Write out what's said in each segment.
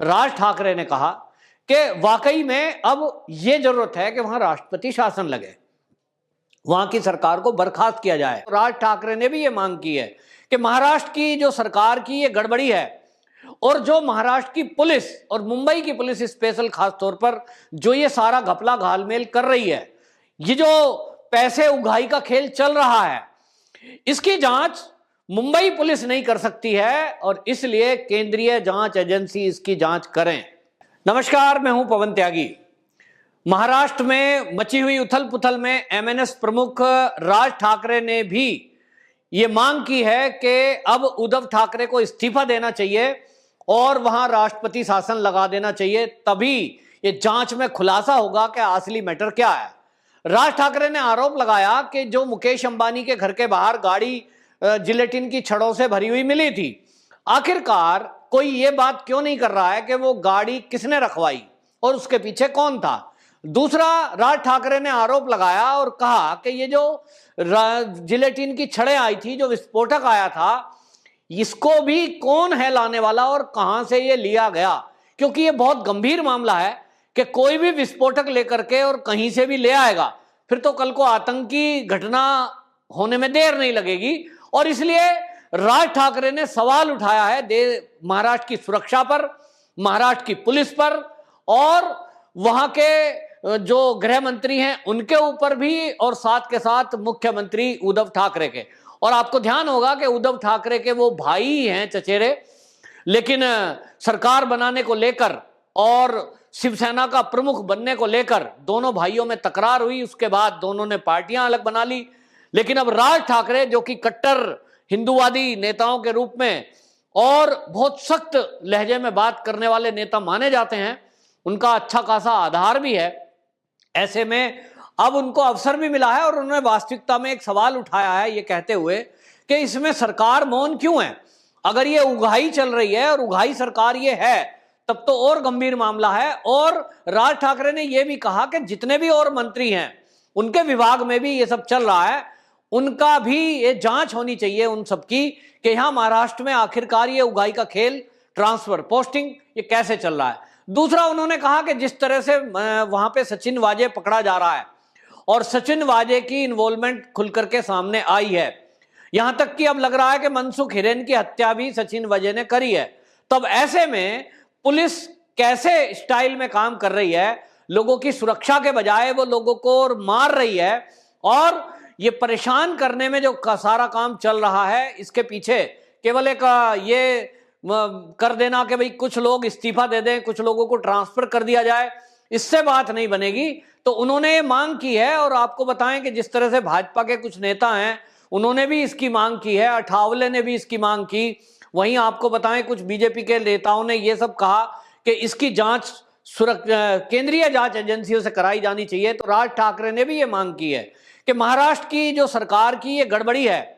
राज ठाकरे ने कहा कि वाकई में अब ये जरूरत है कि वहां राष्ट्रपति शासन लगे, वहां की सरकार को बर्खास्त किया जाए। राज ठाकरे ने भी ये मांग की है कि महाराष्ट्र की जो सरकार की ये गड़बड़ी है और जो महाराष्ट्र की पुलिस और मुंबई की पुलिस स्पेशल खास तौर पर जो ये सारा घपला घालमेल कर रही है, ये जो पैसे उगाही का खेल चल रहा है, इसकी जांच मुंबई पुलिस नहीं कर सकती है और इसलिए केंद्रीय जांच एजेंसी इसकी जांच करें। नमस्कार, मैं हूं पवन त्यागी। महाराष्ट्र में मची हुई उथल पुथल में एमएनएस प्रमुख राज ठाकरे ने भी ये मांग की है कि अब उद्धव ठाकरे को इस्तीफा देना चाहिए और वहां राष्ट्रपति शासन लगा देना चाहिए, तभी ये जांच में खुलासा होगा कि असली मैटर क्या है। राज ठाकरे ने आरोप लगाया कि जो मुकेश अंबानी के घर के बाहर गाड़ी जिलेटिन की छड़ों से भरी हुई मिली थी, आखिरकार कोई ये बात क्यों नहीं कर रहा है कि वो गाड़ी किसने रखवाई और उसके पीछे कौन था। दूसरा, राज ठाकरे ने आरोप लगाया और कहा कि ये जो जिलेटिन की छड़ें आई थी, जो विस्फोटक आया था, इसको भी कौन है लाने वाला और कहां से ये लिया गया, क्योंकि ये बहुत गंभीर मामला है कि कोई भी विस्फोटक लेकर के और कहीं से भी ले आएगा, फिर तो कल को आतंकी घटना होने में देर नहीं लगेगी। और इसलिए राज ठाकरे ने सवाल उठाया है महाराष्ट्र की सुरक्षा पर, महाराष्ट्र की पुलिस पर और वहां के जो गृह मंत्री हैं उनके ऊपर भी, और साथ के साथ मुख्यमंत्री उद्धव ठाकरे के। और आपको ध्यान होगा कि उद्धव ठाकरे के वो भाई हैं चचेरे, लेकिन सरकार बनाने को लेकर और शिवसेना का प्रमुख बनने को लेकर दोनों भाइयों में तकरार हुई। उसके बाद दोनों ने पार्टियां अलग बना ली। लेकिन अब राज ठाकरे, जो कि कट्टर हिंदूवादी नेताओं के रूप में और बहुत सख्त लहजे में बात करने वाले नेता माने जाते हैं, उनका अच्छा खासा आधार भी है, ऐसे में अब उनको अवसर भी मिला है और उन्होंने वास्तविकता में एक सवाल उठाया है, ये कहते हुए कि इसमें सरकार मौन क्यों है। अगर ये उगाही चल रही है और उगाही सरकार ये है, तब तो और गंभीर मामला है। और राज ठाकरे ने यह भी कहा कि जितने भी और मंत्री हैं उनके विभाग में भी ये सब चल रहा है, उनका भी ये जांच होनी चाहिए उन सबकी कि यहां महाराष्ट्र में आखिरकार ये उगाही का खेल, ट्रांसफर, पोस्टिंग, ये कैसे चल रहा है। दूसरा, उन्होंने कहा कि जिस तरह से वहां पे सचिन वाजे पकड़ा जा रहा है और सचिन वाजे की इन्वॉल्वमेंट खुल करके सामने आई है, यहां तक कि अब लग रहा है कि मनसुख हिरेन की हत्या भी सचिन वाजे ने करी है। तब ऐसे में पुलिस कैसे स्टाइल में काम कर रही है, लोगों की सुरक्षा के बजाय वो लोगों को मार रही है, और ये परेशान करने में जो सारा काम चल रहा है, इसके पीछे केवल एक ये कर देना कि भाई कुछ लोग इस्तीफा दे दें, कुछ लोगों को ट्रांसफर कर दिया जाए, इससे बात नहीं बनेगी। तो उन्होंने ये मांग की है। और आपको बताएं कि जिस तरह से भाजपा के कुछ नेता हैं उन्होंने भी इसकी मांग की है, अठावले ने भी इसकी मांग की, वहीं आपको बताएं कुछ बीजेपी के नेताओं ने ये सब कहा कि इसकी जांच केंद्रीय जांच एजेंसियों से कराई जानी चाहिए। तो राज ठाकरे ने भी ये मांग की है कि महाराष्ट्र की जो सरकार की ये गड़बड़ी है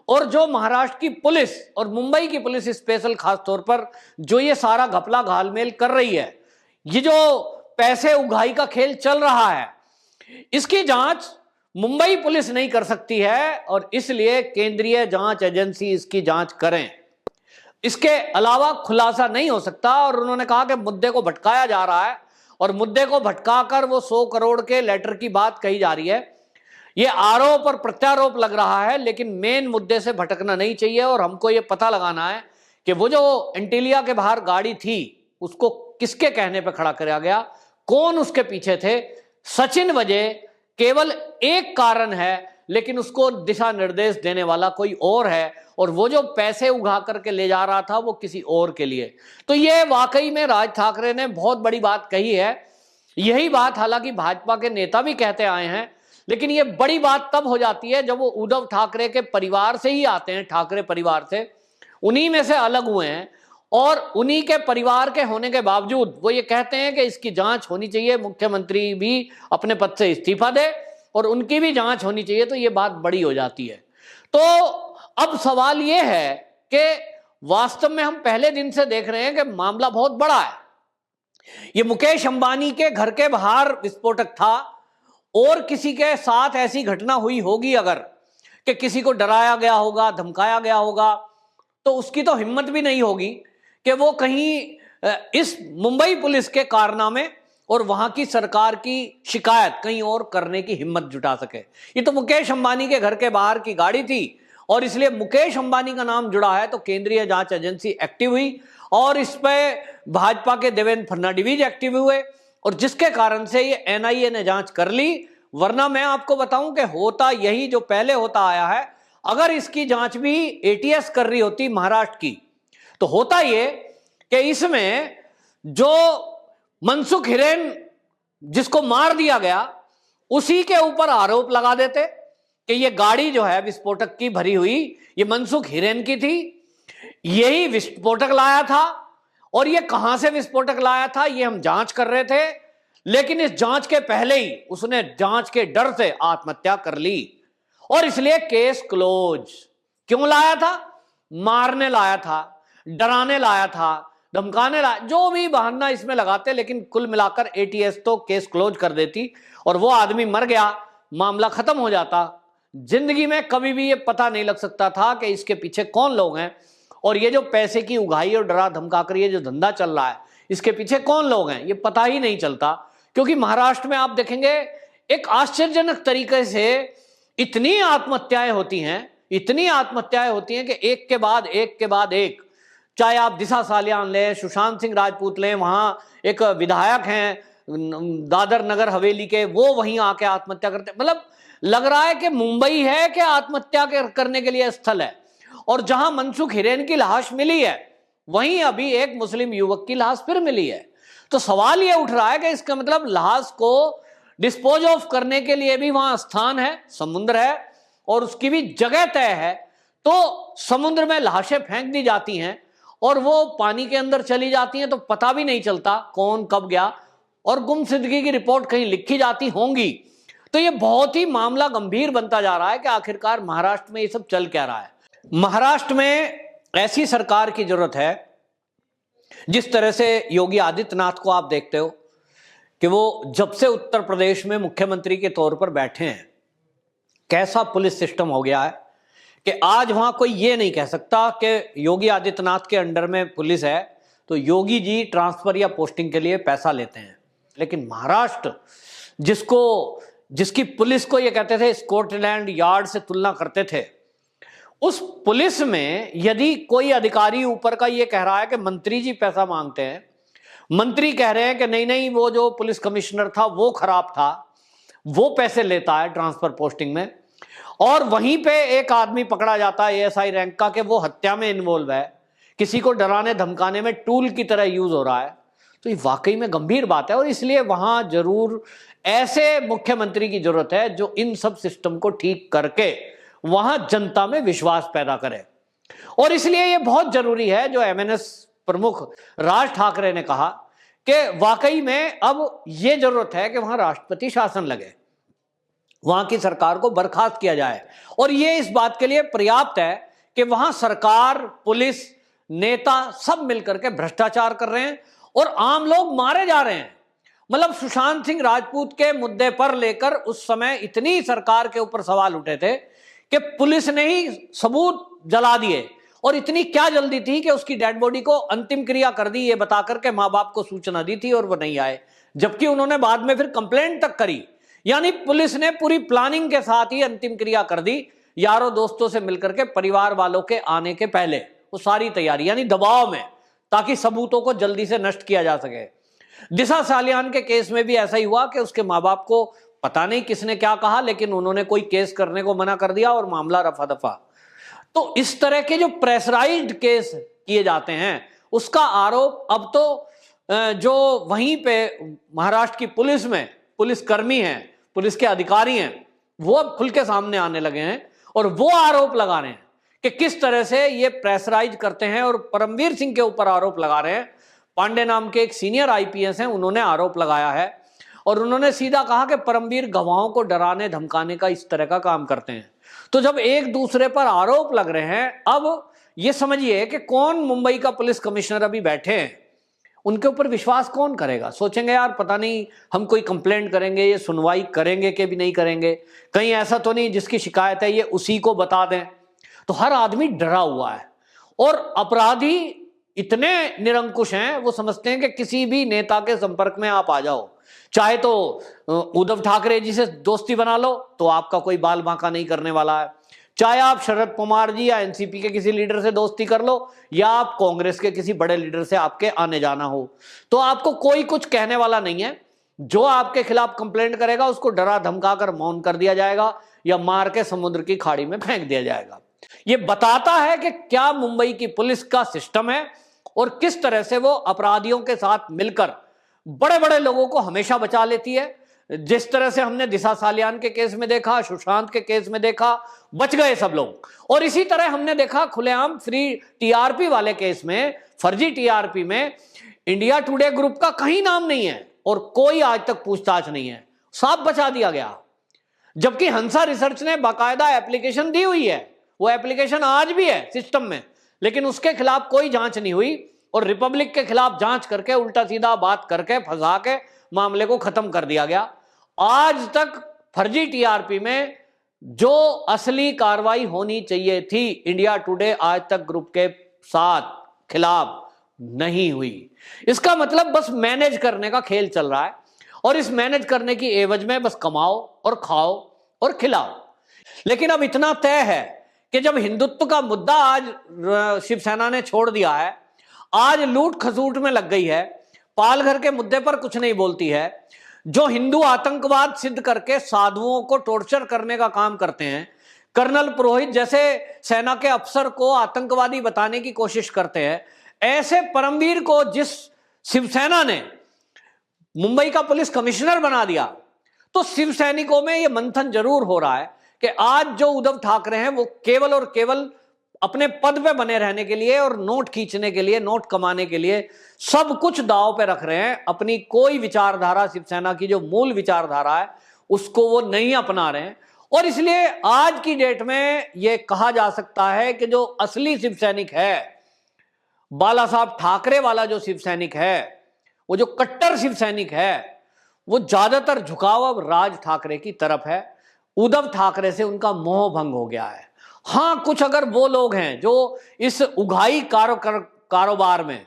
और जो महाराष्ट्र की पुलिस और मुंबई की पुलिस स्पेशल खास तौर पर जो ये सारा घपला घालमेल कर रही है, ये जो पैसे उगाही का खेल चल रहा है, इसकी जांच मुंबई पुलिस नहीं कर सकती है और इसलिए केंद्रीय जांच एजेंसी इसकी जांच करें। इसके अलावा खुलासा नहीं हो सकता। और उन्होंने कहा कि मुद्दे को भटकाया जा रहा है और मुद्दे को भटकाकर वो 100 करोड़ के लेटर की बात कही जा रही है। ये आरोप और प्रत्यारोप लग रहा है, लेकिन मेन मुद्दे से भटकना नहीं चाहिए। और हमको ये पता लगाना है कि वो जो एंटीलिया के बाहर गाड़ी थी उसको किसके कहने पे खड़ा कराया गया, कौन उसके पीछे थे। सचिन वाजे केवल एक कारण है, लेकिन उसको दिशा निर्देश देने वाला कोई और है, और वो जो पैसे उगा करके ले जा रहा था वो किसी और के लिए। तो ये वाकई में राज ठाकरे ने बहुत बड़ी बात कही है। यही बात हालांकि भाजपा के नेता भी कहते आए हैं, लेकिन ये बड़ी बात तब हो जाती है जब वो उद्धव ठाकरे के परिवार से ही आते हैं, ठाकरे परिवार से, उन्हीं में से अलग हुए हैं, और उन्हीं के परिवार के होने के बावजूद वो ये कहते हैं कि इसकी जांच होनी चाहिए, मुख्यमंत्री भी अपने पद से इस्तीफा दे और उनकी भी जांच होनी चाहिए। तो ये बात बड़ी हो जाती है। तो अब सवाल ये है कि वास्तव में हम पहले दिन से देख रहे हैं कि मामला बहुत बड़ा है। ये मुकेश अंबानी के घर के बाहर विस्फोटक था, और किसी के साथ ऐसी घटना हुई होगी अगर कि किसी को डराया गया होगा, धमकाया गया होगा, तो उसकी तो हिम्मत भी नहीं होगी कि वो कहीं इस मुंबई पुलिस के कारनामे और वहां की सरकार की शिकायत कहीं और करने की हिम्मत जुटा सके। ये तो मुकेश अंबानी के घर के बाहर की गाड़ी थी और इसलिए मुकेश अंबानी का नाम जुड़ा है तो केंद्रीय जांच एजेंसी एक्टिव हुई और इस पे भाजपा के देवेंद्र फडणवीस एक्टिव हुए और जिसके कारण से ये एनआईए ने जांच कर ली। वरना मैं आपको बताऊं कि होता यही जो पहले होता आया है, अगर इसकी जांच भी एटीएस कर रही होती महाराष्ट्र की तो होता ये कि इसमें जो मनसुख हिरेन जिसको मार दिया गया उसी के ऊपर आरोप लगा देते कि ये गाड़ी जो है विस्फोटक की भरी हुई ये मनसुख हिरेन की थी, यही विस्फोटक लाया था और ये कहां से विस्फोटक लाया था ये हम जांच कर रहे थे, लेकिन इस जांच के पहले ही उसने जांच के डर से आत्महत्या कर ली और इसलिए केस क्लोज। क्यों लाया था? मारने लाया था, डराने लाया था, धमकाने लाया, जो भी बहाना इसमें लगाते, लेकिन कुल मिलाकर एटीएस तो केस क्लोज कर देती और वो आदमी मर गया, मामला खत्म हो जाता। जिंदगी में कभी भी ये पता नहीं लग सकता था कि इसके पीछे कौन लोग हैं और ये जो पैसे की उगाही और डरा धमकाकर ये जो धंधा चल रहा है इसके पीछे कौन लोग हैं ये पता ही नहीं चलता। क्योंकि महाराष्ट्र में आप देखेंगे एक आश्चर्यजनक तरीके से इतनी आत्महत्याएं होती हैं, इतनी आत्महत्याएं होती हैं कि एक के बाद एक, चाहे आप दिशा सालियान लें, सुशांत सिंह राजपूत लें, वहां एक विधायक हैं दादर नगर हवेली के, वो वहीं आके आत्महत्या करते। मतलब लग रहा है कि मुंबई है कि आत्महत्या करने के लिए स्थल है। और जहां मनसुख हिरेन की लाश मिली है वहीं अभी एक मुस्लिम युवक की लाश फिर मिली है। तो सवाल यह उठ रहा है कि इसका मतलब लाश को डिस्पोज ऑफ करने के लिए भी वहां स्थान है, समुद्र है और उसकी भी जगह तय है, तो समुद्र में लाशें फेंक दी जाती हैं और वो पानी के अंदर चली जाती हैं तो पता भी नहीं चलता कौन कब गया और गुमशुदगी की रिपोर्ट कहीं लिखी जाती होंगी। तो ये बहुत ही मामला गंभीर बनता जा रहा है कि आखिरकार महाराष्ट्र में ये सब चल क्या रहा है। महाराष्ट्र में ऐसी सरकार की जरूरत है, जिस तरह से योगी आदित्यनाथ को आप देखते हो कि वो जब से उत्तर प्रदेश में मुख्यमंत्री के तौर पर बैठे हैं, कैसा पुलिस सिस्टम हो गया है कि आज वहां कोई ये नहीं कह सकता कि योगी आदित्यनाथ के अंडर में पुलिस है तो योगी जी ट्रांसफर या पोस्टिंग के लिए पैसा लेते हैं। लेकिन महाराष्ट्र जिसकी पुलिस को ये कहते थे स्कॉटलैंड यार्ड से तुलना करते थे, उस पुलिस में यदि कोई अधिकारी ऊपर का ये कह रहा है कि मंत्री जी पैसा मांगते हैं, मंत्री कह रहे हैं कि नहीं नहीं वो जो पुलिस कमिश्नर था वो खराब था, वो पैसे लेता है ट्रांसफर पोस्टिंग में, और वहीं पे एक आदमी पकड़ा जाता है एएसआई रैंक का कि वो हत्या में इन्वॉल्व है, किसी को डराने धमकाने में टूल की तरह यूज हो रहा है, तो ये वाकई में गंभीर बात है। और इसलिए वहां जरूर ऐसे मुख्यमंत्री की जरूरत है जो इन सब सिस्टम को ठीक करके वहां जनता में विश्वास पैदा करे। और इसलिए यह बहुत जरूरी है जो एमएनएस प्रमुख राज ठाकरे ने कहा कि वाकई में अब यह जरूरत है कि वहां राष्ट्रपति शासन लगे, वहां की सरकार को बर्खास्त किया जाए। और यह इस बात के लिए पर्याप्त है कि वहां सरकार, पुलिस, नेता सब मिलकर के भ्रष्टाचार कर रहे हैं और आम लोग मारे जा रहे हैं। मतलब सुशांत सिंह राजपूत के मुद्दे पर लेकर उस समय इतनी सरकार के ऊपर सवाल उठे थे कि पुलिस ने ही सबूत जला दिए और इतनी क्या जल्दी थी कि उसकी डेड बॉडी को अंतिम क्रिया कर दी, ये बताकर के मां बाप को सूचना दी थी और वो नहीं आए, जबकि उन्होंने बाद में फिर कंप्लेंट तक करी। यानी पुलिस ने पूरी प्लानिंग के साथ ही अंतिम क्रिया कर दी, यारों दोस्तों से मिलकर के परिवार वालों के आने के पहले वो सारी तैयारी, यानी दबाव में, ताकि सबूतों को जल्दी से नष्ट किया जा सके। दिशा सालियान के केस में भी ऐसा ही हुआ कि उसके मां बाप को पता नहीं किसने क्या कहा, लेकिन उन्होंने कोई केस करने को मना कर दिया और मामला रफा दफा। तो इस तरह के जो प्रेशराइज्ड केस किए जाते हैं उसका आरोप अब तो जो वहीं पे महाराष्ट्र की पुलिस में पुलिसकर्मी हैं, पुलिस के अधिकारी हैं, वो अब खुल के सामने आने लगे हैं और वो आरोप लगा रहे हैं कि किस तरह से ये प्रेशराइज करते हैं। और परमवीर सिंह के ऊपर आरोप लगा रहे हैं। पांडे नाम के एक सीनियर आईपीएस हैं, उन्होंने आरोप लगाया है और उन्होंने सीधा कहा कि परमवीर गवाहों को डराने धमकाने का इस तरह का काम करते हैं। तो जब एक दूसरे पर आरोप लग रहे हैं, अब ये समझिए कि कौन मुंबई का पुलिस कमिश्नर अभी बैठे हैं, उनके ऊपर विश्वास कौन करेगा? सोचेंगे यार पता नहीं हम कोई कंप्लेंट करेंगे, ये सुनवाई करेंगे कि भी नहीं करेंगे, कहीं ऐसा तो नहीं जिसकी शिकायत है ये उसी को बता दें। तो हर आदमी डरा हुआ है और अपराधी इतने निरंकुश हैं, वो समझते हैं कि किसी भी नेता के संपर्क में आप आ जाओ, चाहे तो उद्धव ठाकरे जी से दोस्ती बना लो तो आपका कोई बाल बांका नहीं करने वाला है, चाहे आप शरद पवार जी या एनसीपी के किसी लीडर से दोस्ती कर लो, या आप कांग्रेस के किसी बड़े लीडर से आपके आने जाना हो, तो आपको कोई कुछ कहने वाला नहीं है। जो आपके खिलाफ कंप्लेंट करेगा उसको डरा धमका कर मौन कर दिया जाएगा या मार के समुद्र की खाड़ी में फेंक दिया जाएगा। ये बताता है कि क्या मुंबई की पुलिस का सिस्टम है और किस तरह से वो अपराधियों के साथ मिलकर बड़े बड़े लोगों को हमेशा बचा लेती है। जिस तरह से हमने दिशा सालियान के केस में देखा, सुशांत के केस में देखा, बच गए सब लोग, और इसी तरह हमने देखा खुलेआम फ्री टीआरपी वाले केस में, फर्जी टीआरपी में इंडिया टुडे ग्रुप का कहीं नाम नहीं है और कोई आज तक पूछताछ नहीं है, साफ बचा दिया गया। जबकि हंसा रिसर्च ने बाकायदा एप्लीकेशन दी हुई है, वो एप्लीकेशन आज भी है सिस्टम में, लेकिन उसके खिलाफ कोई जांच नहीं हुई और रिपब्लिक के खिलाफ जांच करके उल्टा सीधा बात करके फंसा के मामले को खत्म कर दिया गया। आज तक फर्जी टीआरपी में जो असली कार्रवाई होनी चाहिए थी इंडिया टुडे आज तक ग्रुप के साथ खिलाफ नहीं हुई। इसका मतलब बस मैनेज करने का खेल चल रहा है और इस मैनेज करने की एवज में बस कमाओ और खाओ और खिलाओ। लेकिन अब इतना तय है कि जब हिंदुत्व का मुद्दा आज शिवसेना ने छोड़ दिया है, आज लूट खसूट में लग गई है, पालघर के मुद्दे पर कुछ नहीं बोलती है, जो हिंदू आतंकवाद सिद्ध करके साधुओं को टॉर्चर करने का काम करते हैं, कर्नल पुरोहित जैसे सेना के अफसर को आतंकवादी बताने की कोशिश करते हैं, ऐसे परमवीर को जिस शिवसेना ने मुंबई का पुलिस कमिश्नर बना दिया, तो शिव सैनिकों में यह मंथन जरूर हो रहा है कि आज जो उद्धव ठाकरे हैं वो केवल और केवल अपने पद पे बने रहने के लिए और नोट खींचने के लिए, नोट कमाने के लिए सब कुछ दांव पे रख रहे हैं। अपनी कोई विचारधारा, शिवसेना की जो मूल विचारधारा है उसको वो नहीं अपना रहे हैं। और इसलिए आज की डेट में यह कहा जा सकता है कि जो असली शिव सैनिक है, बाला साहब ठाकरे वाला जो शिव सैनिक है, वो जो कट्टर शिव सैनिक है, वो ज्यादातर झुकाव अब राज ठाकरे की तरफ है। उद्धव ठाकरे से उनका मोह भंग हो गया है। हाँ, कुछ अगर वो लोग हैं जो इस उघाई कारोबार में,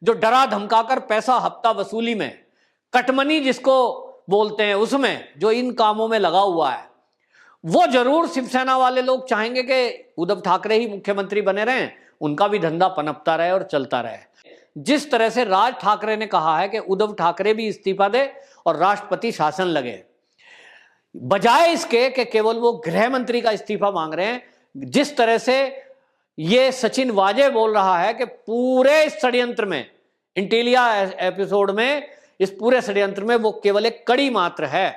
जो डरा धमकाकर पैसा हफ्ता वसूली में, कटमनी जिसको बोलते हैं, उसमें जो इन कामों में लगा हुआ है, वो जरूर शिवसेना वाले लोग चाहेंगे कि उद्धव ठाकरे ही मुख्यमंत्री बने रहें, उनका भी धंधा पनपता रहे और चलता रहे। जिस तरह से राज ठाकरे ने कहा है कि उद्धव ठाकरे भी इस्तीफा दे और राष्ट्रपति शासन लगे, बजाय इसके कि केवल वो गृह मंत्री का इस्तीफा मांग रहे हैं, जिस तरह से ये सचिन वाजे बोल रहा है कि पूरे इस षड्यंत्र में, इंटीलिया एपिसोड में, इस पूरे षड्यंत्र में वो केवल एक कड़ी मात्र है।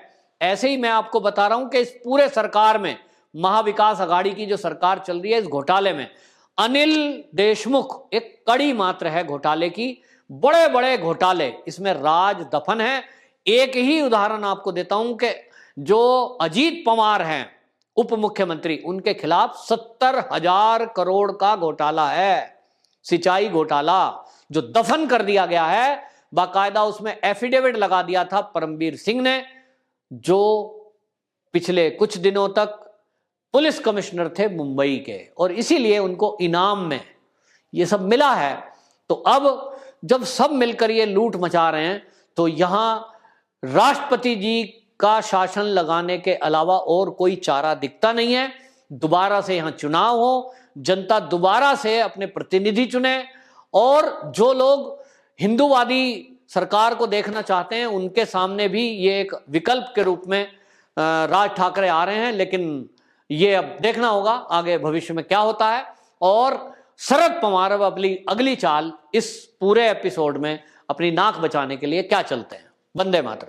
ऐसे ही मैं आपको बता रहा हूं कि इस पूरे सरकार में, महाविकास अघाड़ी की जो सरकार चल रही है, इस घोटाले में अनिल देशमुख एक कड़ी मात्र है घोटाले की। बड़े बड़े घोटाले इसमें राज दफन है। एक ही उदाहरण आपको देता हूं कि जो अजीत पवार हैं उप मुख्यमंत्री, उनके खिलाफ 70,000 करोड़ का घोटाला है, सिंचाई घोटाला, जो दफन कर दिया गया है। बाकायदा उसमें एफिडेविट लगा दिया था परमवीर सिंह ने, जो पिछले कुछ दिनों तक पुलिस कमिश्नर थे मुंबई के, और इसीलिए उनको इनाम में ये सब मिला है। तो अब जब सब मिलकर ये लूट मचा रहे हैं, तो यहां राष्ट्रपति जी का शासन लगाने के अलावा और कोई चारा दिखता नहीं है। दोबारा से यहां चुनाव हो, जनता दोबारा से अपने प्रतिनिधि चुने, और जो लोग हिंदूवादी सरकार को देखना चाहते हैं उनके सामने भी ये एक विकल्प के रूप में राज ठाकरे आ रहे हैं। लेकिन ये अब देखना होगा आगे भविष्य में क्या होता है, और शरद पवार अब अपनी अगली चाल इस पूरे एपिसोड में अपनी नाक बचाने के लिए क्या चलते हैं। वंदे मातरम।